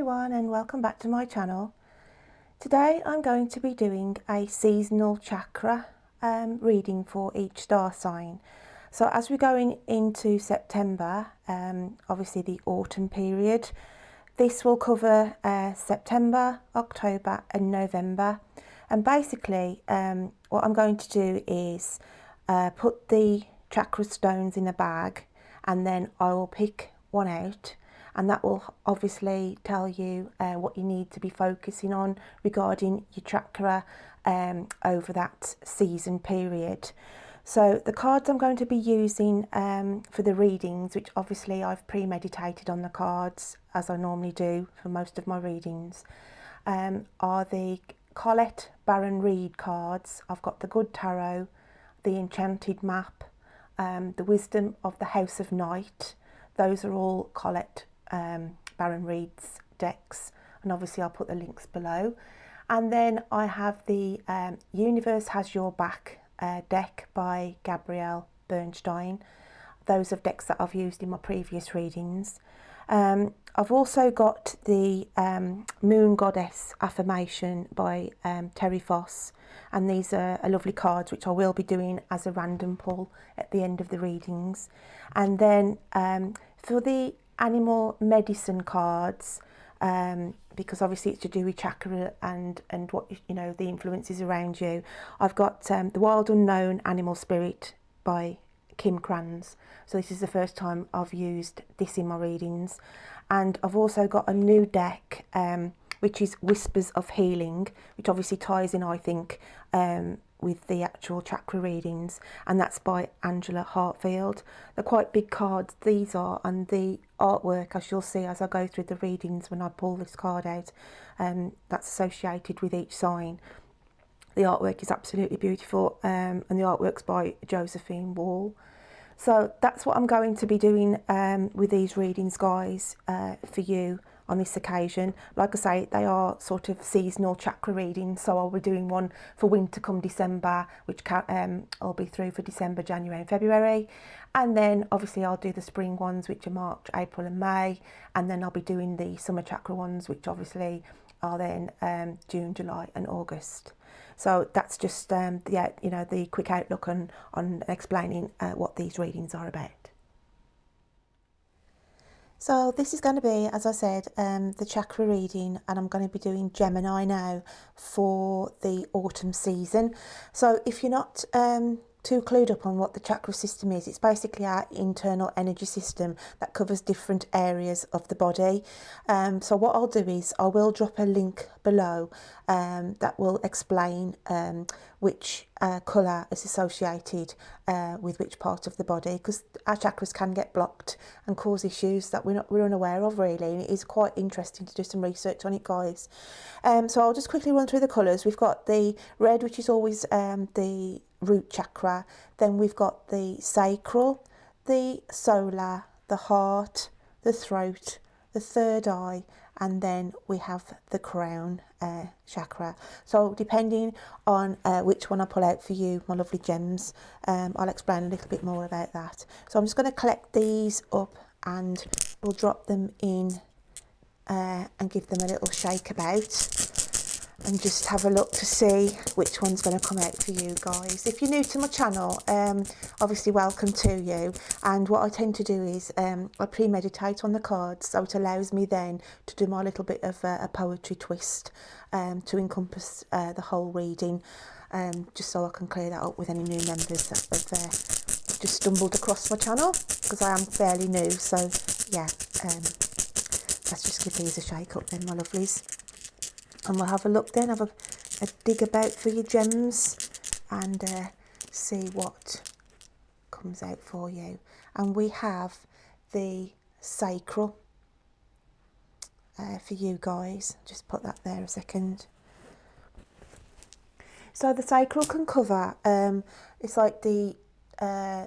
everyone, and welcome back to my channel. Today I'm going to be doing a seasonal chakra reading for each star sign. So as we're going into September, obviously the autumn period, this will cover September, October and November. And basically what I'm going to do is put the chakra stones in a bag, and then I will pick one out, and that will obviously tell you what you need to be focusing on regarding your chakra over that season period. So the cards I'm going to be using for the readings, which obviously I've premeditated on the cards as I normally do for most of my readings, are the Colette Baron Reed cards. I've got the Good Tarot, the Enchanted Map, the Wisdom of the House of Night. Those are all Colette Baron Reed's decks, and obviously I'll put the links below. And then I have the Universe Has Your Back deck by Gabrielle Bernstein. Those are decks that I've used in my previous readings. I've also got the Moon Goddess Affirmation by Terry Foss, and these are lovely cards which I will be doing as a random pull at the end of the readings. And then for the animal medicine cards, because obviously it's to do with chakra and what the influences around you, I've got the Wild Unknown Animal Spirit by Kim Kranz. So this is the first time I've used this in my readings. And I've also got a new deck which is Whispers of Healing, which obviously ties in, I think, with the actual chakra readings, and that's by Angela Hartfield. They're quite big cards, these are, and the artwork, as you'll see as I go through the readings when I pull this card out, that's associated with each sign. The artwork is absolutely beautiful, and the artwork's by Josephine Wall. So that's what I'm going to be doing with these readings, guys, for you on this occasion. Like I say, they are sort of seasonal chakra readings, so I'll be doing one for winter come December, which I'll be through for December, January and February, and then obviously I'll do the spring ones, which are March, April and May, and then I'll be doing the summer chakra ones, which obviously are then June, July and August. So that's just the quick outlook on explaining what these readings are about. So this is going to be, as I said, the chakra reading, and I'm going to be doing Gemini now for the autumn season. So if you're not too clued up on what the chakra system is, it's basically our internal energy system that covers different areas of the body. So what I'll do is I will drop a link below that will explain which colour is associated with which part of the body, because our chakras can get blocked and cause issues that we're unaware of, really, and it is quite interesting to do some research on it, guys. So I'll just quickly run through the colours. We've got the red, which is always the root chakra, then we've got the sacral, the solar, the heart, the throat, the third eye, and then we have the crown chakra. So depending on which one I pull out for you, my lovely gems, I'll explain a little bit more about that. So I'm just going to collect these up and we'll drop them in and give them a little shake about, and just have a look to see which one's going to come out for you, guys. If you're new to my channel, obviously welcome to you. And what I tend to do is I premeditate on the cards, so it allows me then to do my little bit of a poetry twist to encompass the whole reading, just so I can clear that up with any new members that have just stumbled across my channel, because I am fairly new. So yeah, let's just give these a shake up then, my lovelies. And we'll have a look then, have a dig about for your gems, and see what comes out for you. And we have the sacral for you guys. Just put that there a second. So the sacral can cover, it's like the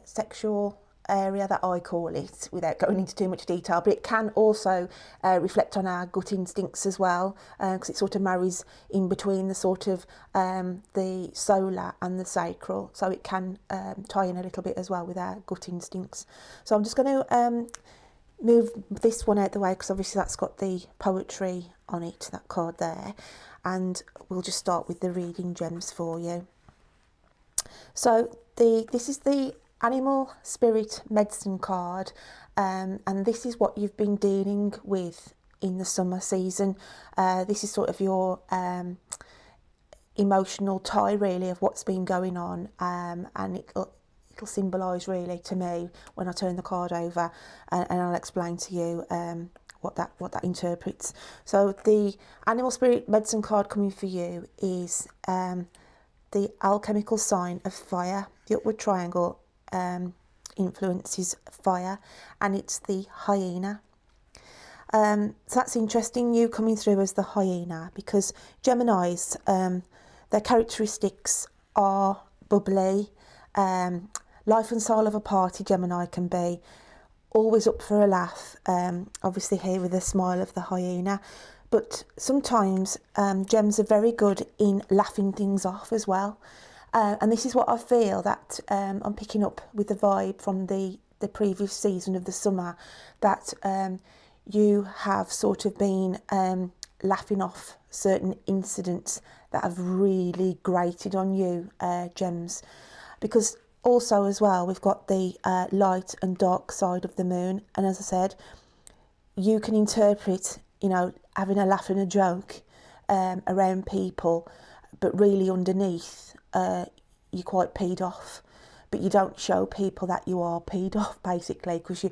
sexual area that I call it, without going into too much detail, but it can also reflect on our gut instincts as well, because it sort of marries in between the sort of the solar and the sacral, so it can tie in a little bit as well with our gut instincts. So I'm just going to move this one out the way because obviously that's got the poetry on it, that card there, and we'll just start with the reading gems for you. So this is the Animal Spirit Medicine card, and this is what you've been dealing with in the summer season. This is sort of your emotional tie really of what's been going on, and it'll symbolise really to me when I turn the card over, and I'll explain to you what that interprets. So the Animal Spirit Medicine card coming for you is the alchemical sign of fire. The upward triangle influences fire, and it's the hyena. So that's interesting, you coming through as the hyena, because Geminis, their characteristics are bubbly, life and soul of a party. Gemini can be always up for a laugh, obviously here with the smile of the hyena, but sometimes gems are very good in laughing things off as well, and this is what I feel that I'm picking up with the vibe from the previous season of the summer, that you have sort of been laughing off certain incidents that have really grated on you, gems, because also as well we've got the light and dark side of the moon, and as I said, you can interpret, you know, having a laugh and a joke around people, but really underneath you're quite peed off, but you don't show people that you are peed off basically, because you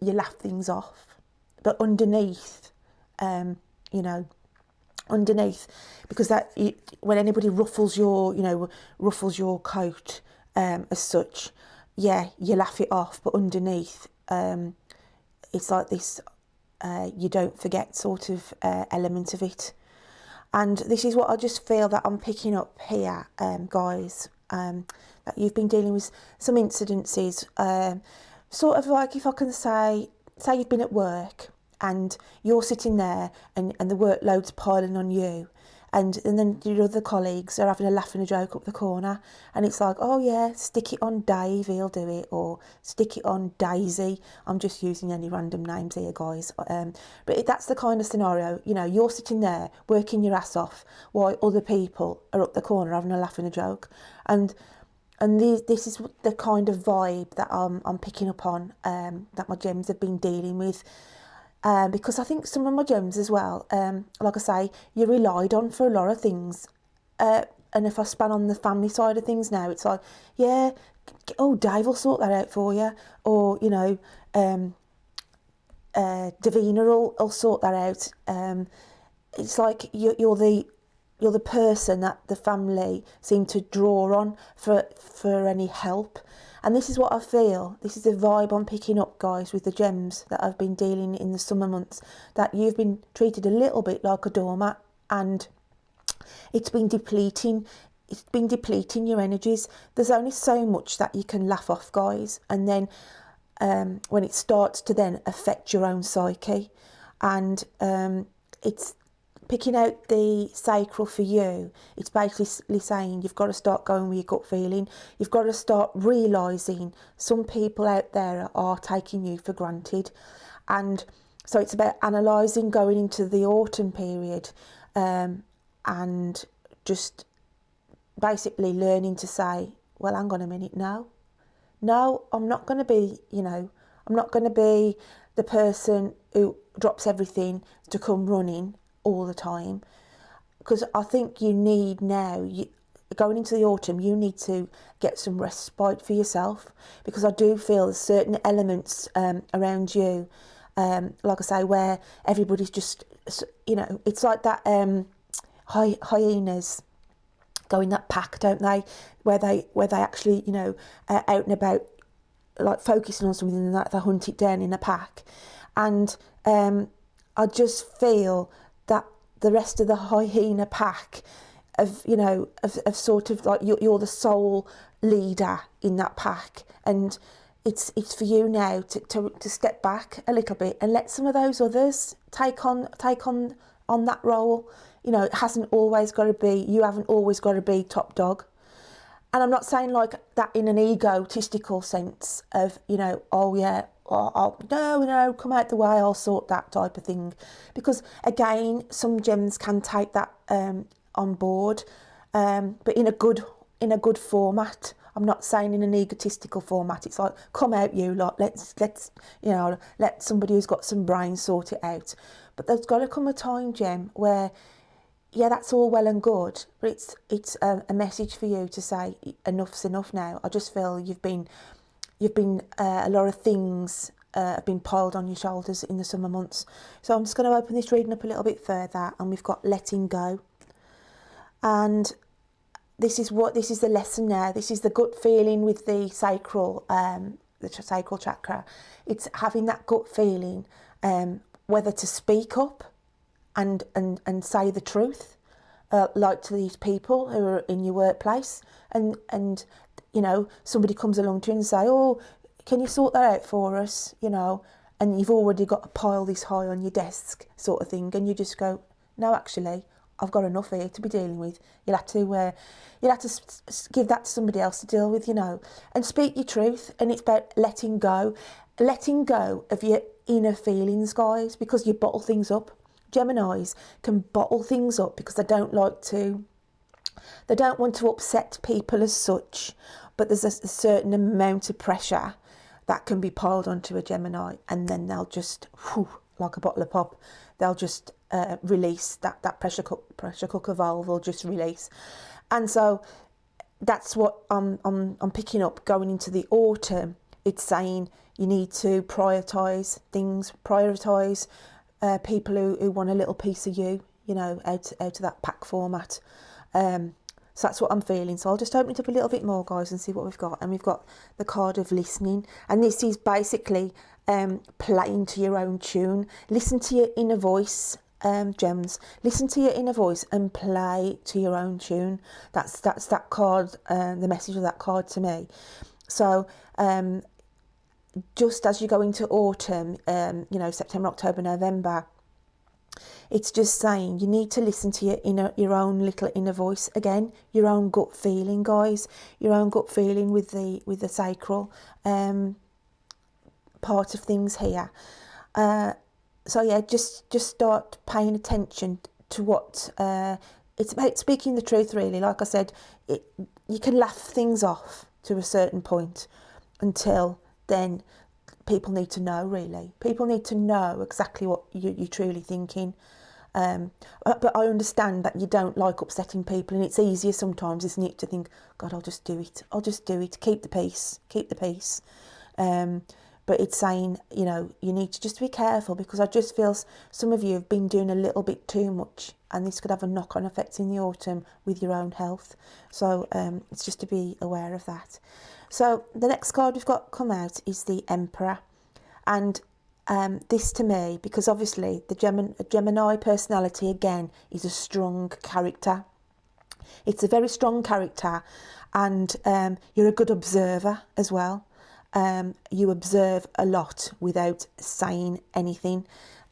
laugh things off, but underneath, you know, underneath, because that when anybody ruffles your, you know, ruffles your coat as such, yeah, you laugh it off, but underneath it's like this you don't forget sort of element of it. And this is what I just feel that I'm picking up here, guys, that you've been dealing with some incidences, sort of like, if I can say you've been at work and you're sitting there and the workload's piling on you, and then your other colleagues are having a laugh and a joke up the corner, and it's like, oh yeah, stick it on Dave, he'll do it, or stick it on Daisy. I'm just using any random names here, guys, but that's the kind of scenario, you know, you're sitting there working your ass off while other people are up the corner having a laugh and a joke, and this is the kind of vibe that I'm picking up on, that my gems have been dealing with. Because I think some of my gems as well, like I say, you're relied on for a lot of things. And if I span on the family side of things now, it's like, yeah, oh, Dave will sort that out for you. Or, you know, Davina will sort that out. It's like you're the person that the family seem to draw on for any help. And this is what I feel, this is the vibe I'm picking up, guys, with the gems that I've been dealing in the summer months, that you've been treated a little bit like a doormat, and it's been depleting your energies. There's only so much that you can laugh off, guys, and then when it starts to then affect your own psyche, and it's picking out the sacral for you, it's basically saying you've got to start going with your gut feeling. You've got to start realising some people out there are taking you for granted. And so it's about analysing going into the autumn period, and just basically learning to say, well, hang on a minute, no, I'm not going to be, you know, I'm not going to be the person who drops everything to come running all the time, because I think you need now, going into the autumn, you need to get some respite for yourself, because I do feel there's certain elements around you, like I say, where everybody's just, you know, it's like that hyenas go in that pack, don't they, where they actually, you know, out and about, like focusing on something, and that they hunt it down in a pack. And I just feel that the rest of the hyena pack of, you know, of sort of like you're the sole leader in that pack, and it's for you now to step back a little bit and let some of those others take on that role. You know, it hasn't always got to be, you haven't always got to be top dog. And I'm not saying like that in an egotistical sense of, you know, oh yeah, no, come out the way, I'll sort that type of thing. Because again, some gems can take that on board, but in a good format. I'm not saying in an egotistical format. It's like, come out you lot, let's let somebody who's got some brains sort it out. But there's got to come a time, Gem, where yeah, that's all well and good, but it's a message for you to say enough's enough now. I just feel you've been a lot of things have been piled on your shoulders in the summer months. So I'm just going to open this reading up a little bit further, and we've got letting go. And this is the lesson now. This is the gut feeling with the sacral chakra. It's having that gut feeling, whether to speak up and say the truth, like to these people who are in your workplace, and somebody comes along to you and say, oh, can you sort that out for us, and you've already got a pile this high on your desk sort of thing, and you just go, no, actually, I've got enough here to be dealing with. You'll have to give that to somebody else to deal with, and speak your truth. And it's about letting go of your inner feelings, guys, because you bottle things up. Geminis can bottle things up because they don't want to upset people as such, but there's a certain amount of pressure that can be piled onto a Gemini, and then they'll just, like a bottle of pop, they'll just release that pressure cooker valve will just release. And so that's what I'm picking up going into the autumn. It's saying you need to prioritise things, people who want a little piece of you, out of that pack format. So that's what I'm feeling. So I'll just open it up a little bit more, guys, and see what we've got. And we've got the card of listening. And this is basically playing to your own tune. Listen to your inner voice, gems. Listen to your inner voice and play to your own tune. That's that card, the message of that card to me. So just as you go into autumn, September, October, November, it's just saying you need to listen to your own little inner voice again, your own gut feeling, guys, your own gut feeling with the sacral part of things here. So yeah, just start paying attention to what it's about. Speaking the truth, really. Like I said, you can laugh things off to a certain point. Until then, people need to know, really. People need to know exactly what you're truly thinking. But I understand that you don't like upsetting people, and it's easier sometimes, isn't it, to think, God, I'll just do it, keep the peace. But it's saying, you need to just be careful, because I just feel some of you have been doing a little bit too much, and this could have a knock-on effect in the autumn with your own health. So it's just to be aware of that. So the next card we've got come out is the Emperor. And this to me, because obviously the Gemini personality, again, is a strong character. It's a very strong character, and you're a good observer as well. You observe a lot without saying anything.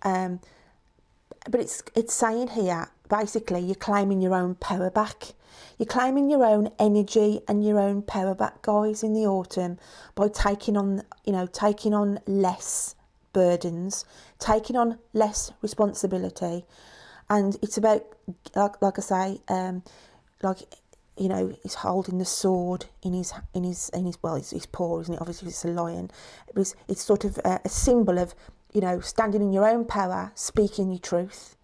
But it's saying here, basically, you're claiming your own power back. You're claiming your own energy and your own power back, guys, in the autumn, by taking on less burdens, taking on less responsibility. And it's about, like I say, he's holding the sword in his well, it's paw, isn't it? Obviously, it's a lion. It's sort of a symbol of, standing in your own power, speaking your truth,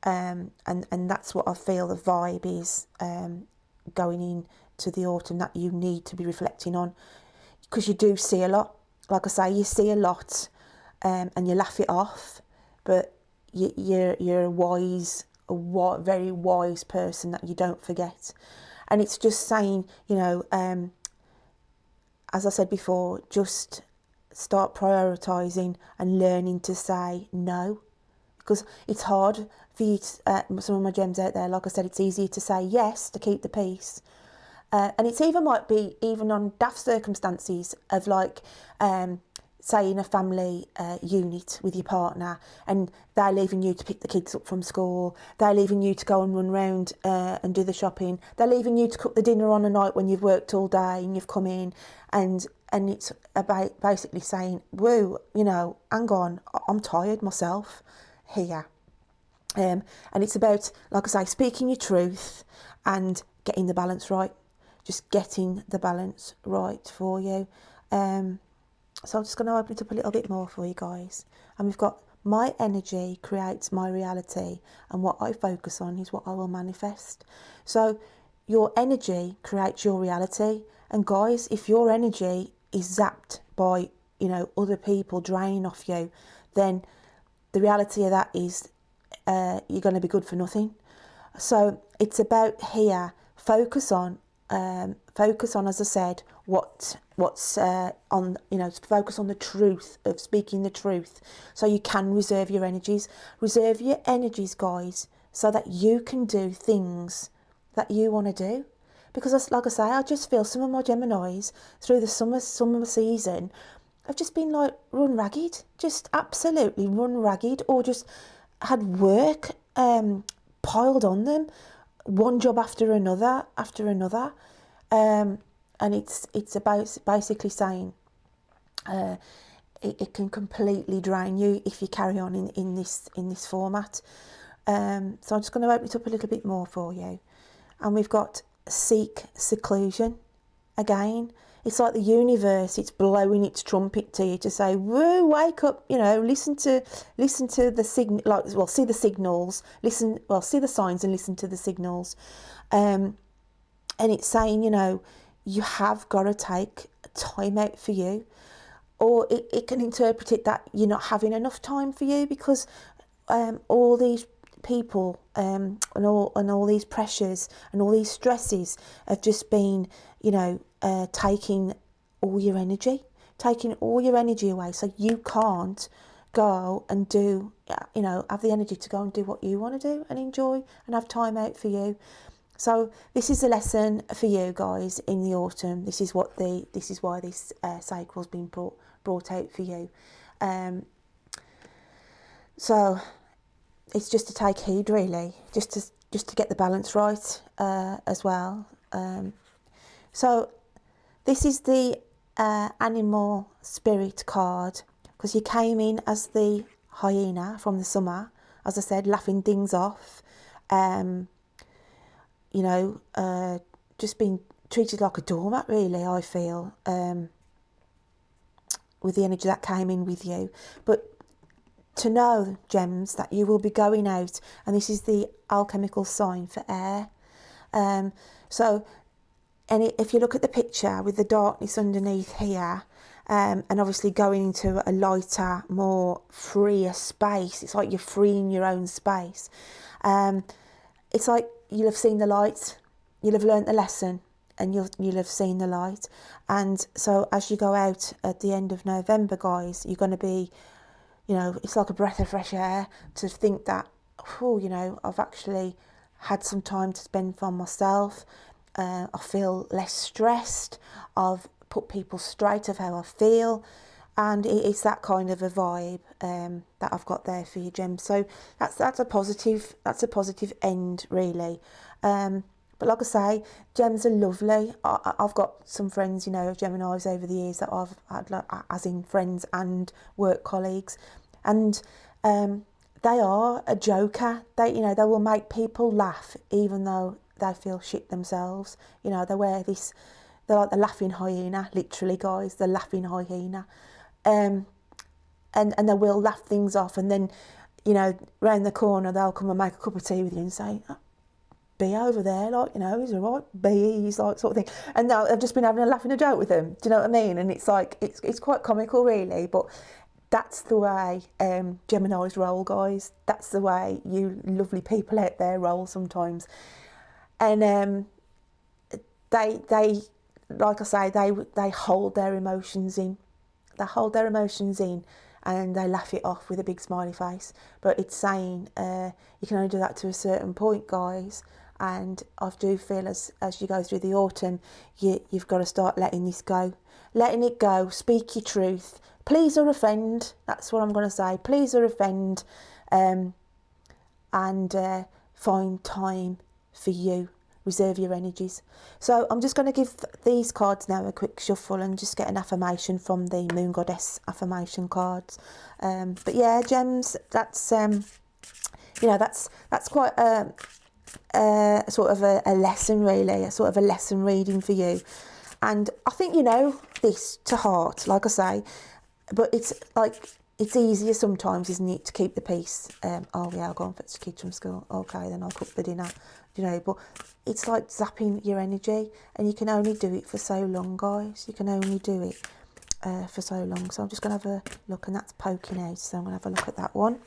and that's what I feel the vibe is going into the autumn, that you need to be reflecting on, because you do see a lot. Like I say, you see a lot, and you laugh it off, but you're a very wise person that you don't forget. And it's just saying, as I said before, just start prioritising and learning to say no, because it's hard for you some of my gems out there, like I said, it's easier to say yes to keep the peace, and it's might be even on daft circumstances of, like, say in a family unit with your partner, and they're leaving you to pick the kids up from school, they're leaving you to go and run round and do the shopping, they're leaving you to cook the dinner on a night when you've worked all day and you've come in, and it's about basically saying, woo, you know, hang on, I'm tired myself here. And it's about, like I say, speaking your truth and getting the balance right, just getting the balance right for you. So I'm just going to open it up a little bit more for you guys. And we've got, my energy creates my reality, and what I focus on is what I will manifest. So your energy creates your reality. And guys, if your energy is zapped by, you know, other people draining off you, then the reality of that is you're going to be good for nothing. So it's about here, focus on, as I said, what's on, you know, focus on the truth of speaking the truth, so you can reserve your energies. Reserve your energies, guys, so that you can do things that you want to do. Because, like I say, I just feel some of my Geminis through the summer season have just been like run ragged, just absolutely run ragged, or just had work piled on them, one job after another, and it's about basically saying it can completely drain you if you carry on in this format. So I'm just going to open it up a little bit more for you, and we've got seek seclusion again. It's like the universe, it's blowing its trumpet to you to say, woo, wake up, you know, listen to the signal, like, well, see the signals, see the signs and listen to the signals. And it's saying, you know, you have got to take time out for you. Or it can interpret it that you're not having enough time for you, because all these people and all these pressures and all these stresses have just been, you know, taking all your energy away, so you can't go and do, you know, have the energy to go and do what you want to do and enjoy and have time out for you. So this is a lesson for you guys in the autumn. This is why this cycle's been brought out for you. So it's just to take heed, really, just to get the balance right as well. So this is the animal spirit card, because you came in as the hyena from the summer, as I said, laughing things off, you know, just being treated like a doormat, really, I feel, with the energy that came in with you. But to know, gems, that you will be going out, and this is the alchemical sign for air. So, and if you look at the picture with the darkness underneath here, and obviously going into a lighter, more freer space, it's like you're freeing your own space. It's like you'll have seen the light, you'll have learnt the lesson, and you'll have seen the light. And so as you go out at the end of November, guys, you're going to be, you know, it's like a breath of fresh air to think that, oh, you know, I've actually had some time to spend for myself. I feel less stressed. I've put people straight of how I feel, and it's that kind of a vibe that I've got there for you, Gem. So that's a positive end, really. But like I say, gems are lovely. I've got some friends, you know, Geminis over the years that I've had, like, as in friends and work colleagues, and they are a joker. They will make people laugh even though they feel shit themselves. You know, they're like the laughing hyena, literally, guys, the laughing hyena. And they will laugh things off, and then, you know, round the corner they'll come and make a cup of tea with you and say, oh, be over there, like, you know, he's all right, he's like, sort of thing. And now I've just been having a laugh and a joke with him. Do you know what I mean? And it's like, it's quite comical, really, but that's the way Geminis roll, guys. That's the way you lovely people out there roll sometimes. And they like I say, they hold their emotions in. They hold their emotions in and they laugh it off with a big smiley face. But it's saying you can only do that to a certain point, guys. And I do feel as you go through the autumn, you've got to start letting this go. Letting it go, speak your truth, please or offend. That's what I'm going to say. Please or offend, and find time for you. Reserve your energies. So I'm just going to give these cards now a quick shuffle and just get an affirmation from the Moon Goddess affirmation cards. But yeah, gems, that's you know, that's quite a sort of a lesson, really, a sort of a lesson reading for you. And I think you know this to heart, like I say, but it's like, it's easier sometimes, isn't it, to keep the peace. Oh yeah, I'll go and fetch the kids from school. Okay, then I'll cook the dinner. You know, but it's like zapping your energy, and you can only do it for so long, guys. You can only do it for so long. So I'm just going to have a look, and that's poking out. So I'm going to have a look at that one.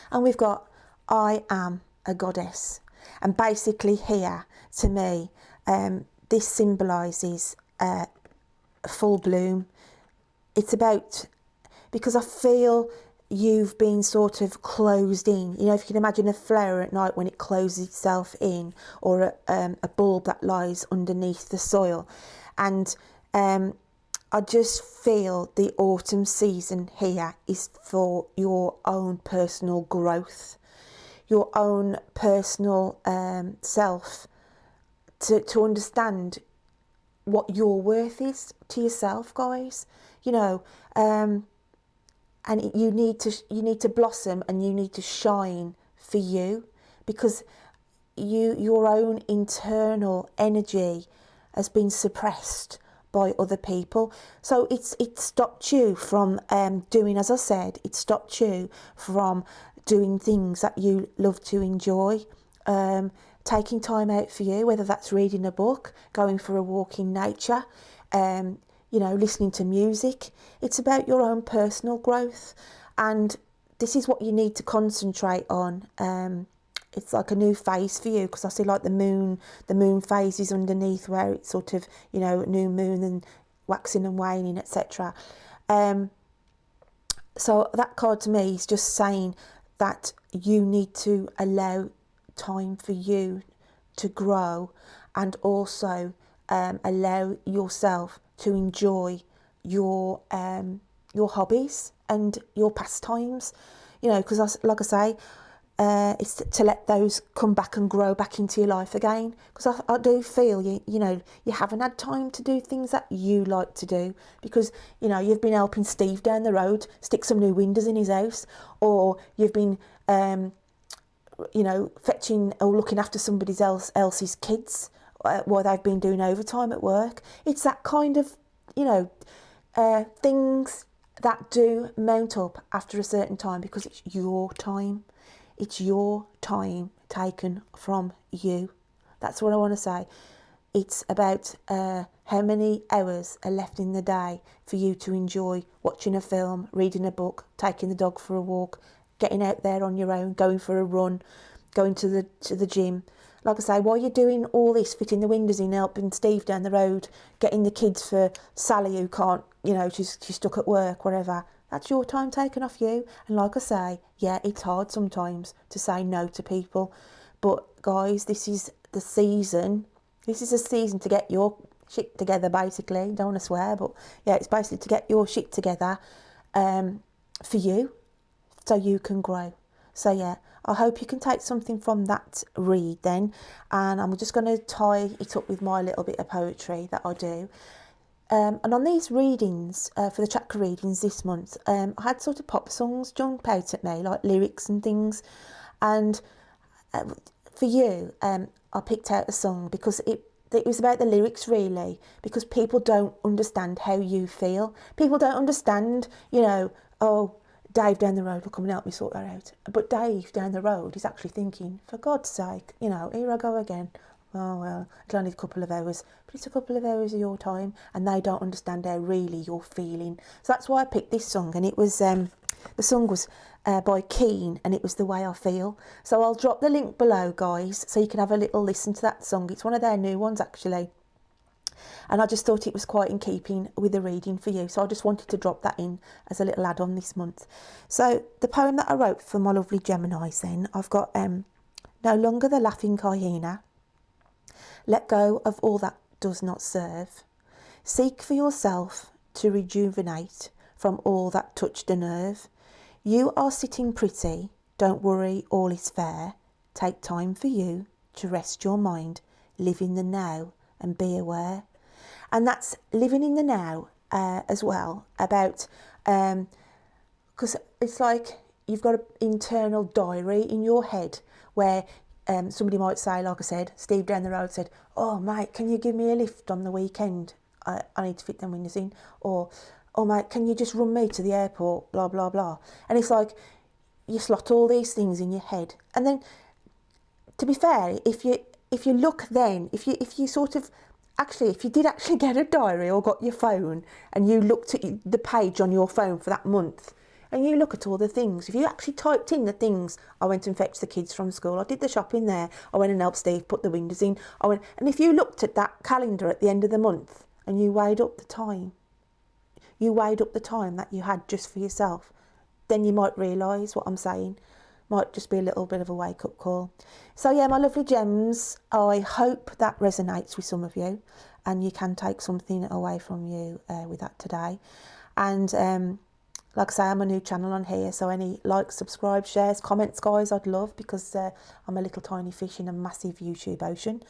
And we've got, I am a goddess. And basically here, to me, this symbolises full bloom. It's about, because I feel you've been sort of closed in. You know, if you can imagine a flower at night when it closes itself in, or a bulb that lies underneath the soil. And I just feel the autumn season here is for your own personal growth, your own personal self, to understand what your worth is to yourself, guys. You know, and you need to blossom, and you need to shine for you, because your own internal energy has been suppressed by other people. So it stopped you from doing, as I said, it stopped you from doing things that you love to enjoy, taking time out for you, whether that's reading a book, going for a walk in nature, you know, listening to music. It's about your own personal growth, and this is what you need to concentrate on. It's like a new phase for you, because I see like the moon phase is underneath, where it's sort of, you know, new moon and waxing and waning, etc. So that card to me is just saying that you need to allow time for you to grow, and also allow yourself to enjoy your hobbies and your pastimes. You know, because like I say, it's to let those come back and grow back into your life again. Because I do feel you know, you haven't had time to do things that you like to do, because, you know, you've been helping Steve down the road stick some new windows in his house, or you've been you know, fetching or looking after somebody else's kids while they've been doing overtime at work. It's that kind of, you know, things that do mount up after a certain time, because it's your time. It's your time taken from you. That's what I want to say. It's about how many hours are left in the day for you to enjoy watching a film, reading a book, taking the dog for a walk, getting out there on your own, going for a run, going to the gym. Like I say, while you're doing all this, fitting the windows in, helping Steve down the road, getting the kids for Sally, who can't, you know, she's stuck at work, whatever, that's your time taken off you. And like I say, yeah, it's hard sometimes to say no to people. But guys, this is the season. This is a season to get your shit together, basically. Don't want to swear, but yeah, it's basically to get your shit together for you, so you can grow. So yeah, I hope you can take something from that read then. And I'm just going to tie it up with my little bit of poetry that I do. And on these readings, for the chakra readings this month, I had sort of pop songs jump out at me, like lyrics and things. And for you, I picked out a song because it was about the lyrics, really, because people don't understand how you feel. People don't understand, you know, oh, Dave down the road will come and help me sort that out. But Dave down the road is actually thinking, for God's sake, you know, here I go again. Oh, well, it's only a couple of hours. But it's a couple of hours of your time, and they don't understand how really you're feeling. So that's why I picked this song, and it was, the song was by Keen, and it was The Way I Feel. So I'll drop the link below, guys, so you can have a little listen to that song. It's one of their new ones, actually. And I just thought it was quite in keeping with the reading for you. So I just wanted to drop that in as a little add-on this month. So the poem that I wrote for my lovely Geminis then, I've got No longer the laughing hyena. Let go of all that does not serve. Seek for yourself to rejuvenate from all that touched a nerve. You are sitting pretty, don't worry, all is fair. Take time for you to rest your mind, live in the now and be aware. And that's living in the now as well, about, because it's like you've got an internal diary in your head where somebody might say, like I said, Steve down the road said, oh mate, can you give me a lift on the weekend? I need to fit them windows in. Or, oh mate, can you just run me to the airport? Blah, blah, blah. And it's like you slot all these things in your head. And then, to be fair, if you look then, if you sort of, actually, if you did actually get a diary or got your phone and you looked at the page on your phone for that month, and you look at all the things, if you actually typed in the things, I went and fetched the kids from school, I did the shopping there, I went and helped Steve put the windows in, and if you looked at that calendar at the end of the month and you weighed up the time, that you had just for yourself, then you might realise what I'm saying. Might just be a little bit of a wake-up call. So yeah, my lovely gems, I hope that resonates with some of you and you can take something away from you with that today. And like I say, I'm a new channel on here, so any likes, subscribe, shares, comments, guys, I'd love, because I'm a little tiny fish in a massive YouTube ocean.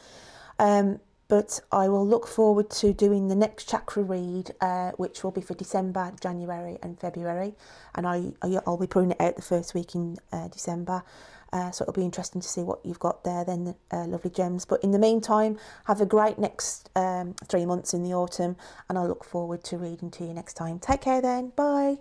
But I will look forward to doing the next chakra read, which will be for December, January and February. And I'll be putting it out the first week in December. So it'll be interesting to see what you've got there then, lovely gems. But in the meantime, have a great next 3 months in the autumn. And I look forward to reading to you next time. Take care then. Bye.